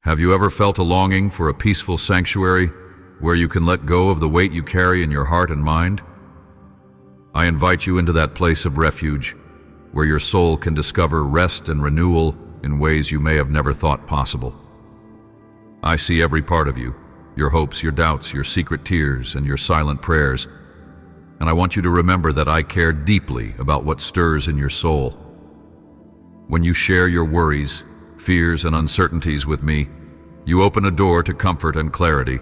Have you ever felt a longing for a peaceful sanctuary where you can let go of the weight you carry in your heart and mind? I invite you into that place of refuge where your soul can discover rest and renewal in ways you may have never thought possible. I see every part of you, your hopes, your doubts, your secret tears, and your silent prayers, and I want you to remember that I care deeply about what stirs in your soul. When you share your worries, fears, and uncertainties with me, you open a door to comfort and clarity.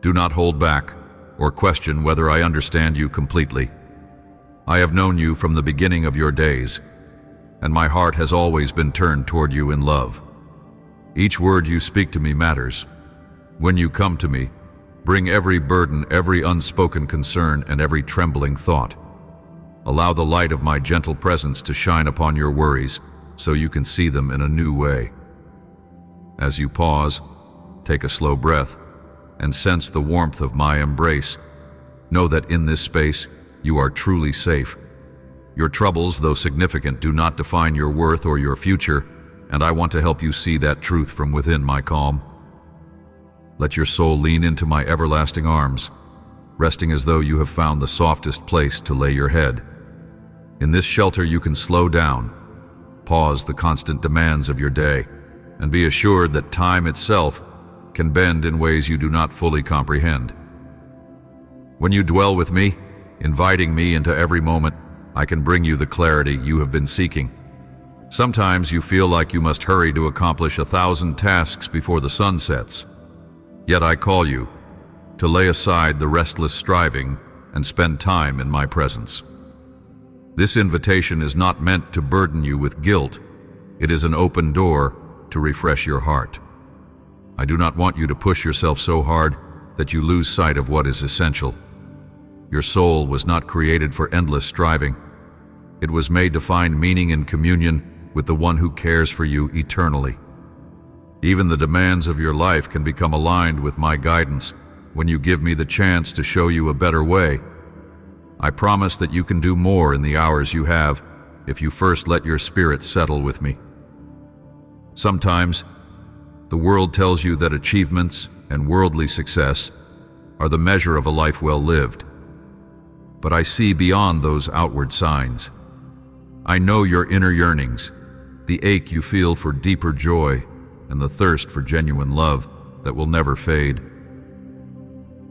Do not hold back or question whether I understand you completely. I have known you from the beginning of your days, and my heart has always been turned toward you in love. Each word you speak to me matters. When you come to me, bring every burden, every unspoken concern, and every trembling thought. Allow the light of my gentle presence to shine upon your worries so you can see them in a new way. As you pause, take a slow breath, and sense the warmth of my embrace. Know that in this space, you are truly safe. Your troubles, though significant, do not define your worth or your future, and I want to help you see that truth from within my calm. Let your soul lean into my everlasting arms, resting as though you have found the softest place to lay your head. In this shelter you can slow down, pause the constant demands of your day, and be assured that time itself can bend in ways you do not fully comprehend. When you dwell with me, inviting me into every moment, I can bring you the clarity you have been seeking. Sometimes you feel like you must hurry to accomplish 1,000 tasks before the sun sets. Yet I call you to lay aside the restless striving and spend time in my presence. This invitation is not meant to burden you with guilt. It is an open door to refresh your heart. I do not want you to push yourself so hard that you lose sight of what is essential. Your soul was not created for endless striving. It was made to find meaning in communion with the one who cares for you eternally. Even the demands of your life can become aligned with my guidance when you give me the chance to show you a better way. I promise that you can do more in the hours you have if you first let your spirit settle with me. Sometimes, the world tells you that achievements and worldly success are the measure of a life well lived. But I see beyond those outward signs. I know your inner yearnings, the ache you feel for deeper joy, and the thirst for genuine love that will never fade.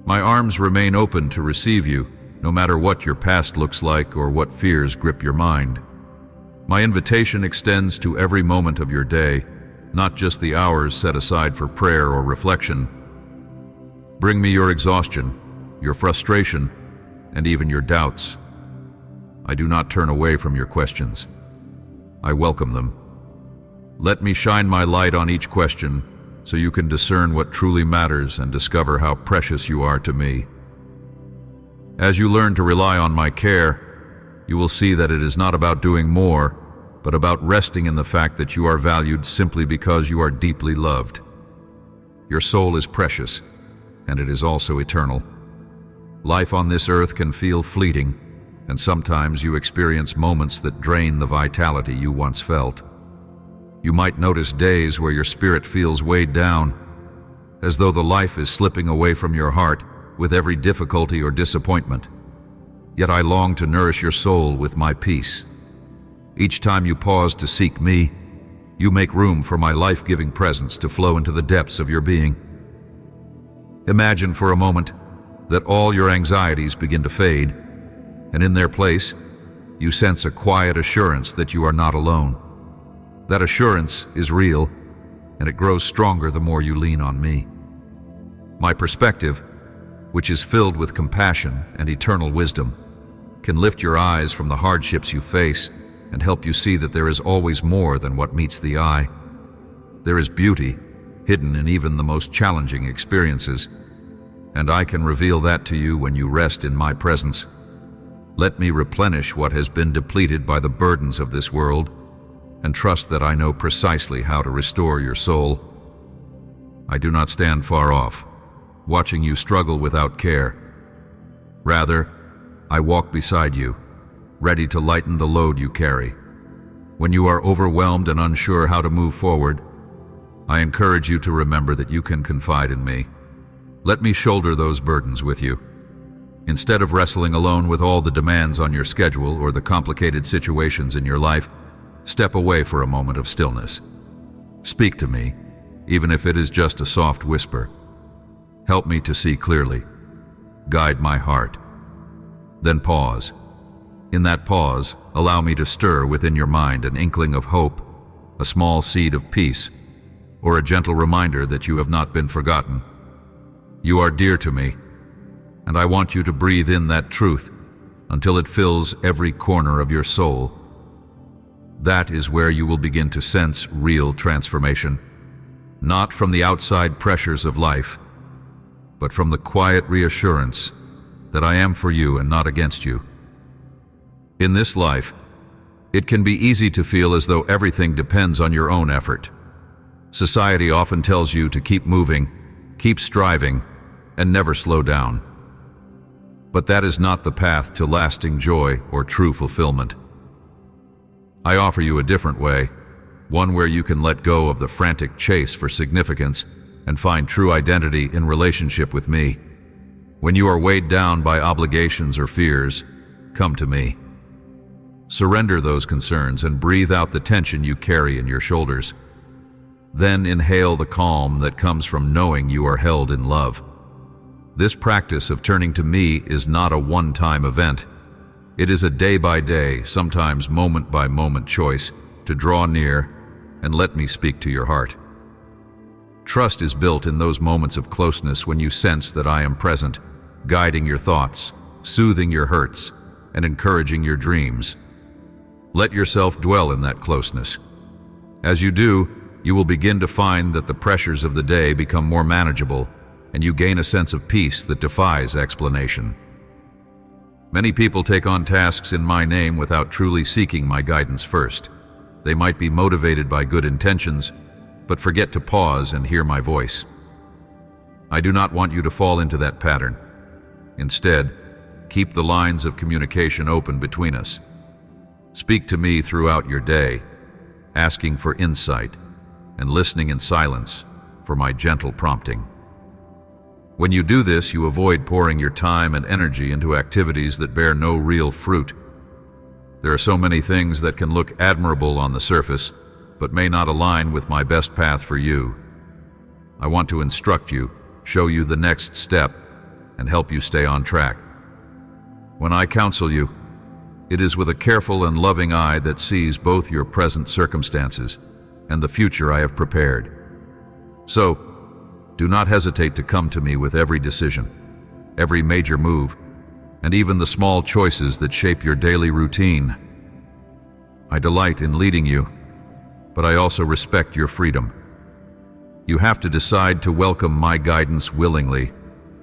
My arms remain open to receive you, no matter what your past looks like or what fears grip your mind. My invitation extends to every moment of your day, not just the hours set aside for prayer or reflection. Bring me your exhaustion, your frustration, and even your doubts. I do not turn away from your questions. I welcome them. Let me shine my light on each question so you can discern what truly matters and discover how precious you are to me. As you learn to rely on my care, you will see that it is not about doing more, but about resting in the fact that you are valued simply because you are deeply loved. Your soul is precious, and it is also eternal. Life on this earth can feel fleeting, and sometimes you experience moments that drain the vitality you once felt. You might notice days where your spirit feels weighed down, as though the life is slipping away from your heart with every difficulty or disappointment. Yet I long to nourish your soul with my peace. Each time you pause to seek me, you make room for my life-giving presence to flow into the depths of your being. Imagine for a moment that all your anxieties begin to fade, and in their place, you sense a quiet assurance that you are not alone. That assurance is real, and it grows stronger the more you lean on me. My perspective, which is filled with compassion and eternal wisdom, can lift your eyes from the hardships you face and help you see that there is always more than what meets the eye. There is beauty hidden in even the most challenging experiences, and I can reveal that to you when you rest in my presence. Let me replenish what has been depleted by the burdens of this world, and trust that I know precisely how to restore your soul. I do not stand far off, watching you struggle without care. Rather, I walk beside you, ready to lighten the load you carry. When you are overwhelmed and unsure how to move forward, I encourage you to remember that you can confide in me. Let me shoulder those burdens with you. Instead of wrestling alone with all the demands on your schedule or the complicated situations in your life, step away for a moment of stillness. Speak to me, even if it is just a soft whisper. Help me to see clearly. Guide my heart. Then pause. In that pause, allow me to stir within your mind an inkling of hope, a small seed of peace, or a gentle reminder that you have not been forgotten. You are dear to me, and I want you to breathe in that truth until it fills every corner of your soul. That is where you will begin to sense real transformation, not from the outside pressures of life, but from the quiet reassurance that I am for you and not against you. In this life, it can be easy to feel as though everything depends on your own effort. Society often tells you to keep moving, keep striving, and never slow down. But that is not the path to lasting joy or true fulfillment. I offer you a different way, one where you can let go of the frantic chase for significance and find true identity in relationship with me. When you are weighed down by obligations or fears, come to me. Surrender those concerns and breathe out the tension you carry in your shoulders. Then inhale the calm that comes from knowing you are held in love. This practice of turning to me is not a one-time event. It is a day-by-day, sometimes moment-by-moment choice to draw near and let me speak to your heart. Trust is built in those moments of closeness when you sense that I am present, guiding your thoughts, soothing your hurts, and encouraging your dreams. Let yourself dwell in that closeness. As you do, you will begin to find that the pressures of the day become more manageable, and you gain a sense of peace that defies explanation. Many people take on tasks in my name without truly seeking my guidance first. They might be motivated by good intentions, but forget to pause and hear my voice. I do not want you to fall into that pattern. Instead, keep the lines of communication open between us. Speak to me throughout your day, asking for insight and listening in silence for my gentle prompting. When you do this, you avoid pouring your time and energy into activities that bear no real fruit. There are so many things that can look admirable on the surface, but may not align with my best path for you. I want to instruct you, show you the next step, and help you stay on track. When I counsel you, it is with a careful and loving eye that sees both your present circumstances and the future I have prepared. So, do not hesitate to come to me with every decision, every major move, and even the small choices that shape your daily routine. I delight in leading you, but I also respect your freedom. You have to decide to welcome my guidance willingly,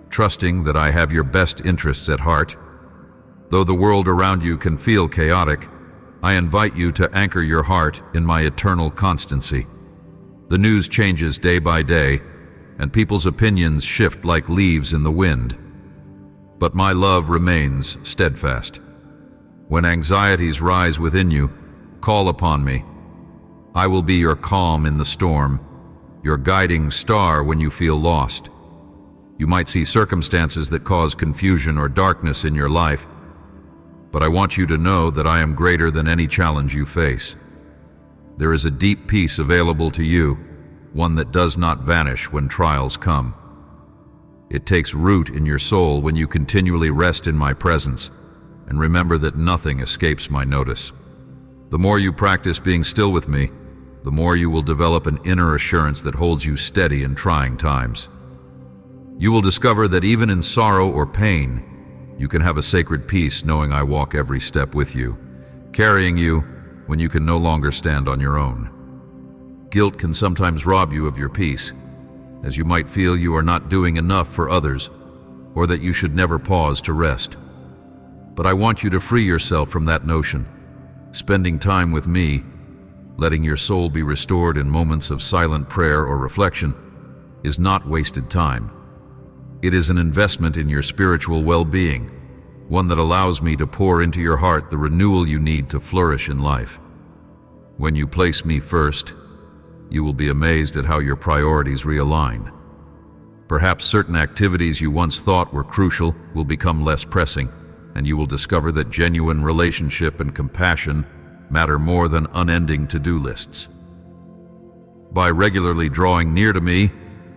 trusting that I have your best interests at heart. Though the world around you can feel chaotic, I invite you to anchor your heart in my eternal constancy. The news changes day by day, and people's opinions shift like leaves in the wind. But my love remains steadfast. When anxieties rise within you, call upon me. I will be your calm in the storm, your guiding star when you feel lost. You might see circumstances that cause confusion or darkness in your life, but I want you to know that I am greater than any challenge you face. There is a deep peace available to you, one that does not vanish when trials come. It takes root in your soul when you continually rest in my presence and remember that nothing escapes my notice. The more you practice being still with me, the more you will develop an inner assurance that holds you steady in trying times. You will discover that even in sorrow or pain, you can have a sacred peace knowing I walk every step with you, carrying you when you can no longer stand on your own. Guilt can sometimes rob you of your peace, as you might feel you are not doing enough for others, or that you should never pause to rest. But I want you to free yourself from that notion. Spending time with me, letting your soul be restored in moments of silent prayer or reflection, is not wasted time. It is an investment in your spiritual well-being, one that allows me to pour into your heart the renewal you need to flourish in life. When you place me first, you will be amazed at how your priorities realign. Perhaps certain activities you once thought were crucial will become less pressing, and you will discover that genuine relationship and compassion matter more than unending to-do lists. By regularly drawing near to me,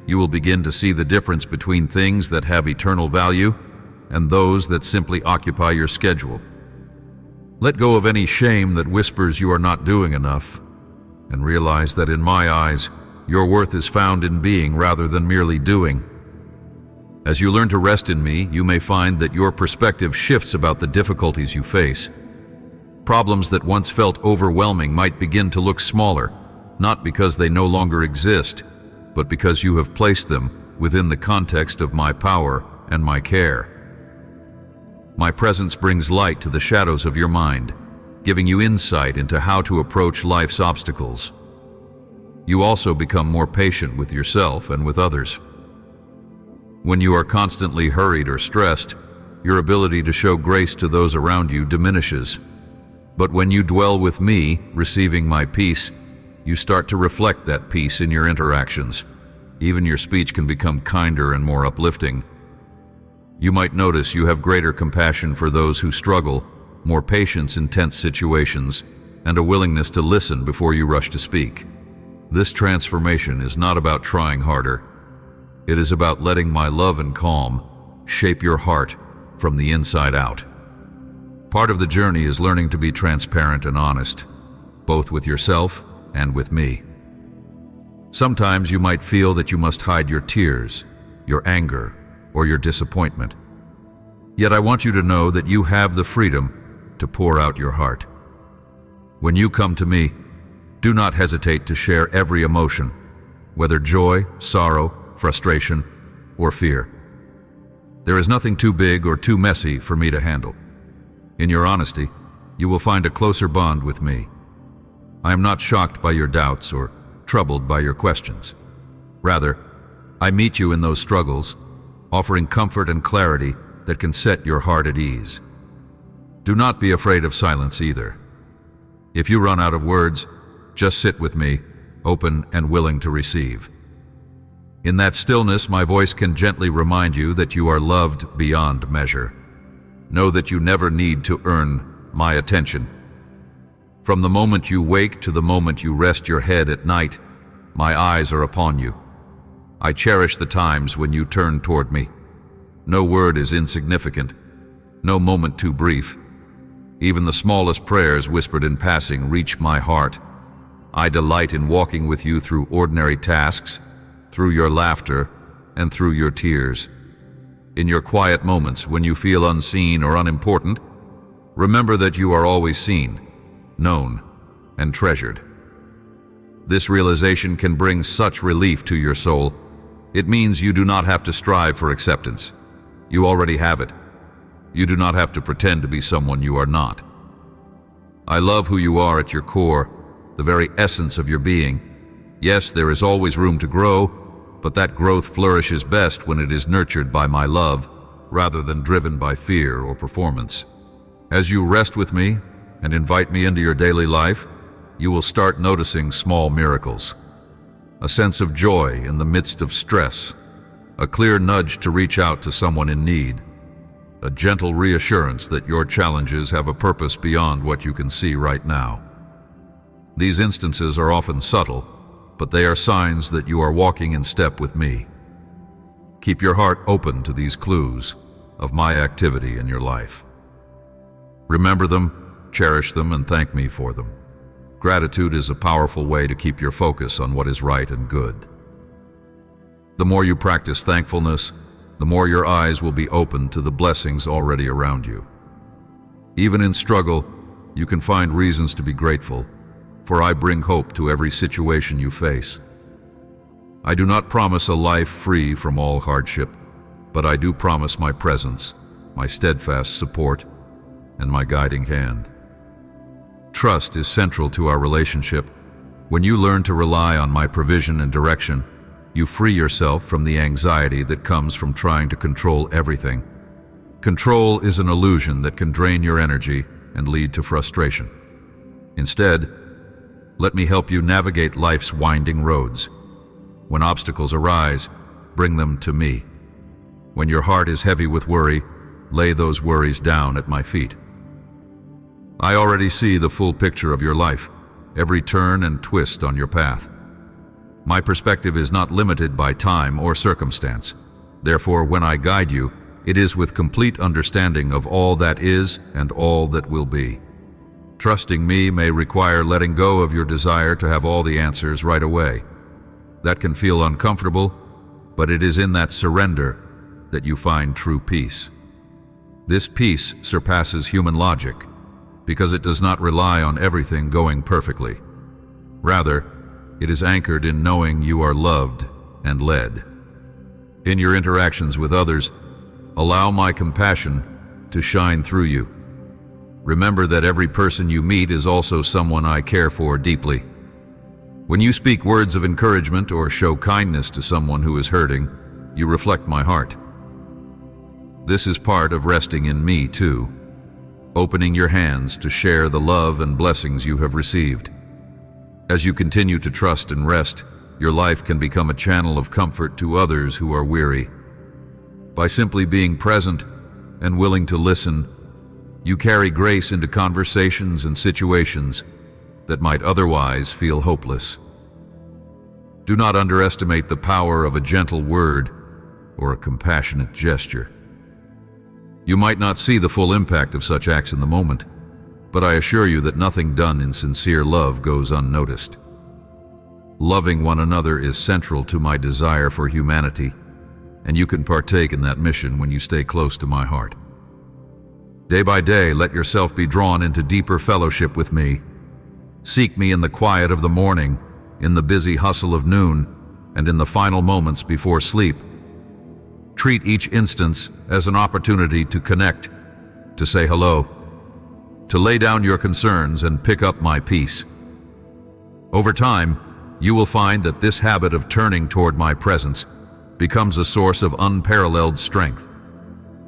you will begin to see the difference between things that have eternal value and those that simply occupy your schedule. Let go of any shame that whispers you are not doing enough, and realize that in my eyes, your worth is found in being rather than merely doing. As you learn to rest in me, you may find that your perspective shifts about the difficulties you face. Problems that once felt overwhelming might begin to look smaller, not because they no longer exist, but because you have placed them within the context of my power and my care. My presence brings light to the shadows of your mind, giving you insight into how to approach life's obstacles. You also become more patient with yourself and with others. When you are constantly hurried or stressed, your ability to show grace to those around you diminishes. But when you dwell with me, receiving my peace, you start to reflect that peace in your interactions. Even your speech can become kinder and more uplifting. You might notice you have greater compassion for those who struggle, more patience in tense situations, and a willingness to listen before you rush to speak. This transformation is not about trying harder. It is about letting my love and calm shape your heart from the inside out. Part of the journey is learning to be transparent and honest, both with yourself and with me. Sometimes you might feel that you must hide your tears, your anger, or your disappointment. Yet I want you to know that you have the freedom to pour out your heart. When you come to me, do not hesitate to share every emotion, whether joy, sorrow, frustration, or fear. There is nothing too big or too messy for me to handle. In your honesty, you will find a closer bond with me. I am not shocked by your doubts or troubled by your questions. Rather, I meet you in those struggles, offering comfort and clarity that can set your heart at ease. Do not be afraid of silence either. If you run out of words, just sit with me, open and willing to receive. In that stillness, my voice can gently remind you that you are loved beyond measure. Know that you never need to earn my attention. From the moment you wake to the moment you rest your head at night, my eyes are upon you. I cherish the times when you turn toward me. No word is insignificant, no moment too brief. Even the smallest prayers whispered in passing reach my heart. I delight in walking with you through ordinary tasks, through your laughter, and through your tears. In your quiet moments when you feel unseen or unimportant, remember that you are always seen, known, and treasured. This realization can bring such relief to your soul. It means you do not have to strive for acceptance. You already have it. You do not have to pretend to be someone you are not. I love who you are at your core, the very essence of your being. Yes, there is always room to grow, but that growth flourishes best when it is nurtured by my love, rather than driven by fear or performance. As you rest with me and invite me into your daily life, you will start noticing small miracles. A sense of joy in the midst of stress, a clear nudge to reach out to someone in need, a gentle reassurance that your challenges have a purpose beyond what you can see right now. These instances are often subtle, but they are signs that you are walking in step with me. Keep your heart open to these clues of my activity in your life. Remember them, cherish them, and thank me for them. Gratitude is a powerful way to keep your focus on what is right and good. The more you practice thankfulness, the more your eyes will be open to the blessings already around you. Even in struggle, you can find reasons to be grateful, for I bring hope to every situation you face. I do not promise a life free from all hardship, but I do promise my presence, my steadfast support, and my guiding hand. Trust is central to our relationship. When you learn to rely on my provision and direction, you free yourself from the anxiety that comes from trying to control everything. Control is an illusion that can drain your energy and lead to frustration. Instead, let me help you navigate life's winding roads. When obstacles arise, bring them to me. When your heart is heavy with worry, lay those worries down at my feet. I already see the full picture of your life, every turn and twist on your path. My perspective is not limited by time or circumstance. Therefore, when I guide you, it is with complete understanding of all that is and all that will be. Trusting me may require letting go of your desire to have all the answers right away. That can feel uncomfortable, but it is in that surrender that you find true peace. This peace surpasses human logic because it does not rely on everything going perfectly. Rather, it is anchored in knowing you are loved and led. In your interactions with others, allow my compassion to shine through you. Remember that every person you meet is also someone I care for deeply. When you speak words of encouragement or show kindness to someone who is hurting, you reflect my heart. This is part of resting in me too, opening your hands to share the love and blessings you have received. As you continue to trust and rest, your life can become a channel of comfort to others who are weary. By simply being present and willing to listen, you carry grace into conversations and situations that might otherwise feel hopeless. Do not underestimate the power of a gentle word or a compassionate gesture. You might not see the full impact of such acts in the moment, but I assure you that nothing done in sincere love goes unnoticed. Loving one another is central to my desire for humanity, and you can partake in that mission when you stay close to my heart. Day by day, let yourself be drawn into deeper fellowship with me. Seek me in the quiet of the morning, in the busy hustle of noon, and in the final moments before sleep. Treat each instance as an opportunity to connect, to say hello, to lay down your concerns and pick up my peace. Over time, you will find that this habit of turning toward my presence becomes a source of unparalleled strength.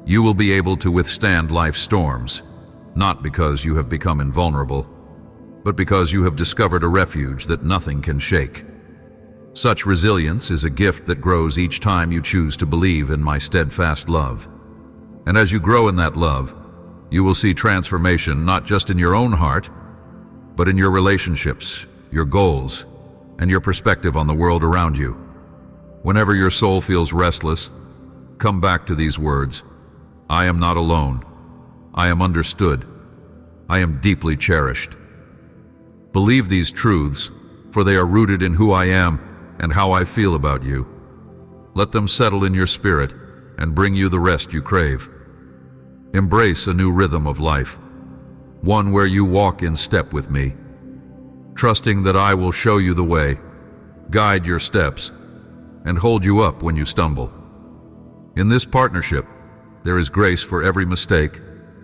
You will be able to withstand life's storms, not because you have become invulnerable, but because you have discovered a refuge that nothing can shake. Such resilience is a gift that grows each time you choose to believe in my steadfast love. And as you grow in that love, you will see transformation not just in your own heart, but in your relationships, your goals, and your perspective on the world around you. Whenever your soul feels restless, come back to these words: I am not alone. I am understood. I am deeply cherished. Believe these truths, for they are rooted in who I am and how I feel about you. Let them settle in your spirit and bring you the rest you crave. Embrace a new rhythm of life, one where you walk in step with me, trusting that I will show you the way, guide your steps, and hold you up when you stumble. In this partnership, there is grace for every mistake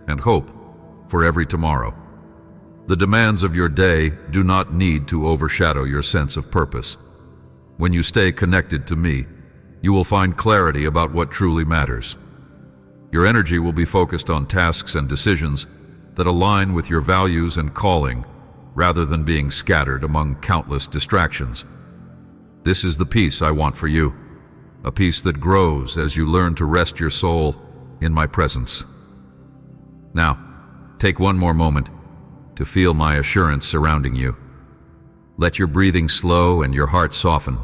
and hope for every tomorrow. The demands of your day do not need to overshadow your sense of purpose. When you stay connected to me, you will find clarity about what truly matters. Your energy will be focused on tasks and decisions that align with your values and calling, rather than being scattered among countless distractions. This is the peace I want for you, a peace that grows as you learn to rest your soul in my presence. Now, take one more moment to feel my assurance surrounding you. Let your breathing slow and your heart soften.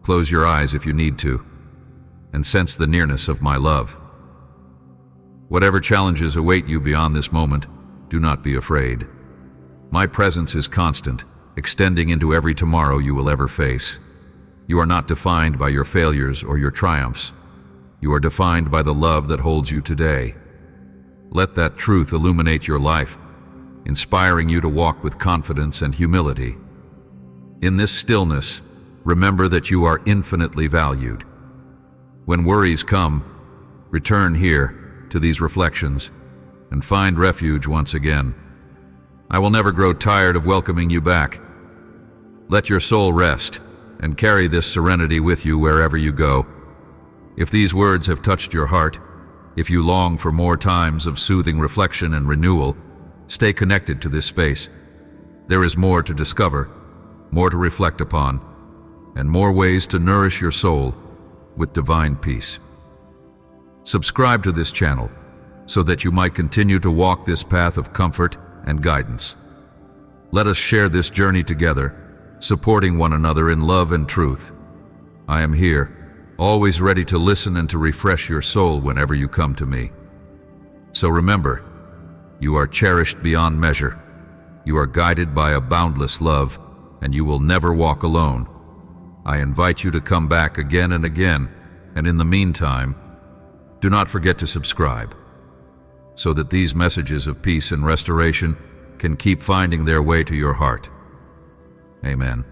Close your eyes if you need to, and sense the nearness of my love. Whatever challenges await you beyond this moment, do not be afraid. My presence is constant, extending into every tomorrow you will ever face. You are not defined by your failures or your triumphs. You are defined by the love that holds you today. Let that truth illuminate your life, inspiring you to walk with confidence and humility. In this stillness, remember that you are infinitely valued. When worries come, return here to these reflections and find refuge once again. I will never grow tired of welcoming you back. Let your soul rest and carry this serenity with you wherever you go. If these words have touched your heart, if you long for more times of soothing reflection and renewal, stay connected to this space. There is more to discover, more to reflect upon, and more ways to nourish your soul with divine peace. Subscribe to this channel so that you might continue to walk this path of comfort and guidance. Let us share this journey together, supporting one another in love and truth. I am here, always ready to listen and to refresh your soul whenever you come to me. So remember, you are cherished beyond measure. You are guided by a boundless love, and you will never walk alone. I invite you to come back again and again, and in the meantime, do not forget to subscribe, so that these messages of peace and restoration can keep finding their way to your heart. Amen.